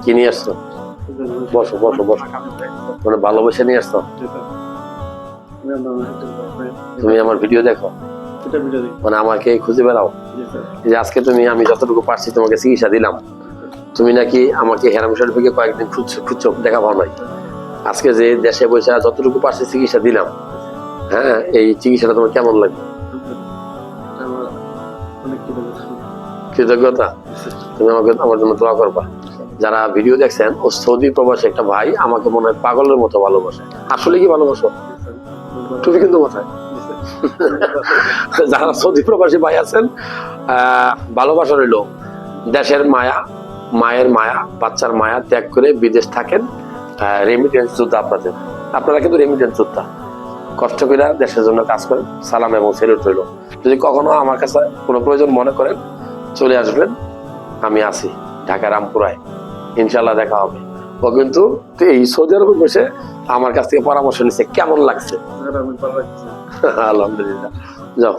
কি নিয়ে আসছো? বসো বসো বসো। মানে ভালোবেসে নিয়ে আসছো? তুমি আমার ভিডিও দেখো? মানে আমাকে খুঁজে বেড়াও? যে আজকে আমি যতটুকু পারছি তোমাকে চিকিৎসা দিলাম, তুমি নাকি আমাকে হেরাম শরীফে কয়েকদিন খুঁজছো, দেখা পাও নাই। আজকে যে দেশে বসে যতটুকু পারছি চিকিৎসা দিলাম, হ্যাঁ, এই চিকিৎসাটা তোমার কেমন লাগবে? কৃতজ্ঞতা। তুমি আমাকে আমার জন্য দোয়া করবা। যারা ভিডিও দেখছেন, ও সৌদি প্রবাসী একটা ভাই আমাকে মনে হয় পাগলের মতো ভালোবাসে। আসলে কি ভালোবাসো? টুপি কিন্তু মাথায়। যারা সৌদি প্রবাসী ভাই আছেন, ভালোবাসা রইল। দেশের মায়া, মায়ের মায়া, বাচ্চার মায়া ত্যাগ করে বিদেশ থাকেন। রেমিটেন্স যোদ্ধা আপনারা কিন্তু রেমিটেন্স যোদ্ধা। কষ্ট করে দেশের জন্য কাজ করেন। সালাম এবং সেলুট রইল। যদি কখনো আমার কাছে কোনো প্রয়োজন মনে করেন, চলে আসবেন, আমি আছি ঢাকা রামপুরায়, ইনশাল্লাহ দেখা হবে। ও কিন্তু এই সৌদি আরবে বসে আমার কাছ থেকে পরামর্শ নিচ্ছে, কেমন লাগছে? আলহামদুলিল্লাহ। যাও।